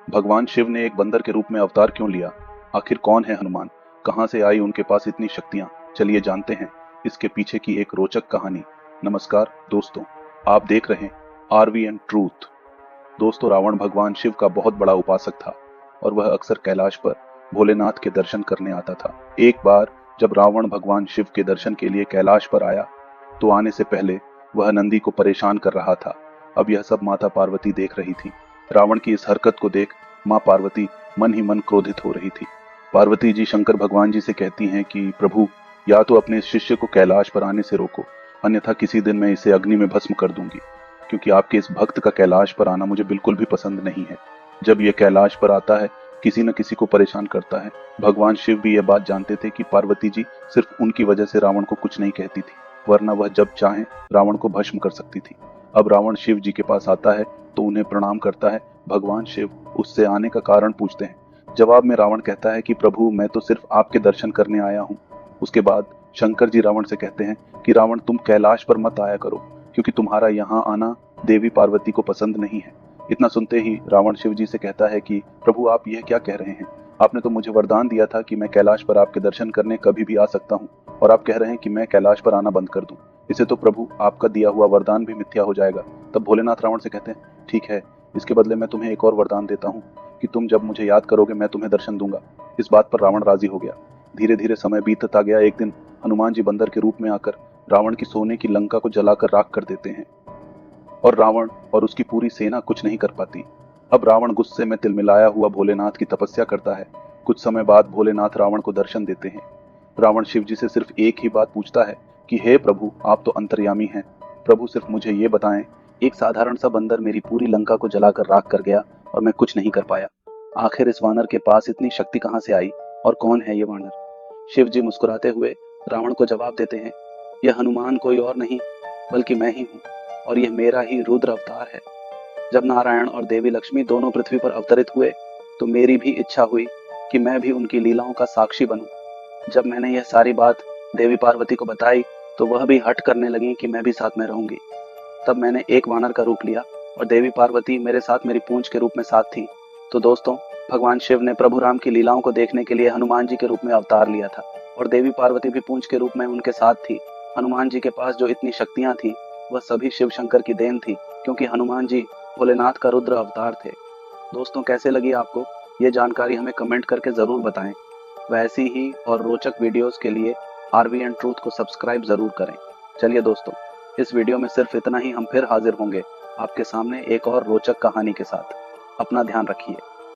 भगवान शिव ने एक बंदर के रूप में अवतार क्यों लिया? आखिर कौन है हनुमान? कहां से आई उनके पास इतनी शक्तियां? चलिए जानते हैं इसके पीछे की एक रोचक कहानी। नमस्कार दोस्तों, आप देख रहे हैं आरवी एंड ट्रूथ। दोस्तों, रावण भगवान शिव का बहुत बड़ा उपासक था और वह अक्सर कैलाश पर भोलेनाथ के दर्शन करने आता था। एक बार जब रावण भगवान शिव के दर्शन के लिए कैलाश पर आया तो आने से पहले वह नंदी को परेशान कर रहा था। अब यह सब माता पार्वती देख रही थी। रावण की इस हरकत को देख माँ पार्वती मन ही मन क्रोधित हो रही थी। पार्वती जी शंकर भगवान जी से कहती हैं कि प्रभु, या तो अपने इस शिष्य को कैलाश पर आने से रोको, अन्यथा किसी दिन मैं इसे अग्नि में भस्म कर दूंगी, क्योंकि आपके इस भक्त का कैलाश पर आना मुझे बिल्कुल भी पसंद नहीं है। जब यह कैलाश पर आता है किसी न किसी को परेशान करता है। भगवान शिव भी यह बात जानते थे कि पार्वती जी सिर्फ उनकी वजह से रावण को कुछ नहीं कहती थी, वरना वह जब चाहे रावण को भस्म कर सकती थी। अब रावण शिव जी के पास आता है तो उन्हें प्रणाम करता है। भगवान शिव उससे आने का कारण पूछते हैं। जवाब में रावण कहता है कि प्रभु, मैं तो सिर्फ आपके दर्शन करने आया हूँ। उसके बाद शंकर जी रावण से कहते हैं कि रावण, तुम कैलाश पर मत आया करो, क्योंकि तुम्हारा यहाँ आना देवी पार्वती को पसंद नहीं है। इतना सुनते ही रावण शिव जी से कहता है कि प्रभु, आप यह क्या कह रहे हैं? आपने तो मुझे वरदान दिया था कि मैं कैलाश पर आपके दर्शन करने कभी भी आ सकता हूँ, और आप कह रहे हैं कि मैं कैलाश पर आना बंद कर दूं। इसे तो प्रभु आपका दिया हुआ वरदान भी मिथ्या हो जाएगा। तब भोलेनाथ रावण से कहते हैं, ठीक है, इसके बदले मैं तुम्हें एक और वरदान देता हूँ कि तुम जब मुझे याद करोगे मैं तुम्हें दर्शन दूंगा। इस बात पर रावण राजी हो गया। धीरे धीरे समय बीतता गया। एक दिन हनुमान जी बंदर के रूप में आकर रावण की सोने की लंका को जलाकर राख कर देते हैं और रावण और उसकी पूरी सेना कुछ नहीं कर पाती। अब रावण गुस्से में तिलमिलाया हुआ भोलेनाथ की तपस्या करता है। कुछ समय बाद भोलेनाथ रावण को दर्शन देते हैं। रावण शिव जी से सिर्फ एक ही बात पूछता है कि हे प्रभु, आप तो अंतर्यामी हैं। प्रभु, सिर्फ मुझे ये बताएं, एक साधारण सा बंदर मेरी पूरी लंका को जलाकर राख कर गया और मैं कुछ नहीं कर पाया। आखिर इस वानर के पास इतनी शक्ति कहां से आई और कौन है ये वानर? शिव जी मुस्कुराते हुए रावण को जवाब देते हैं, यह हनुमान कोई और नहीं बल्कि मैं ही हूँ, और यह मेरा ही रुद्र अवतार है। जब नारायण और देवी लक्ष्मी दोनों पृथ्वी पर अवतरित हुए तो मेरी भी इच्छा हुई कि मैं भी उनकी लीलाओं का साक्षी बनूं। जब मैंने यह सारी बात देवी पार्वती को बताई तो वह भी हट करने लगी कि मैं भी साथ में रहूंगी। तब मैंने एक वानर का रूप लिया और देवी पार्वती मेरे साथ मेरी पूंछ के रूप में साथ थी। तो दोस्तों, भगवान शिव ने प्रभु राम की लीलाओं को देखने के लिए हनुमान जी के रूप में अवतार लिया था और देवी पार्वती भी पूंछ के रूप में उनके साथ थी। हनुमान जी के पास जो इतनी शक्तियां थी वह सभी शिव शंकर की देन थी, क्योंकि हनुमान जी भोलेनाथ का रुद्र अवतार थे। दोस्तों, कैसे लगी आपको ये जानकारी? हमें कमेंट करके जरूर बताएं। वैसी ही और रोचक वीडियोस के लिए आरवी एंड ट्रूथ को सब्सक्राइब जरूर करें। चलिए दोस्तों, इस वीडियो में सिर्फ इतना ही। हम फिर हाजिर होंगे आपके सामने एक और रोचक कहानी के साथ। अपना ध्यान रखिए।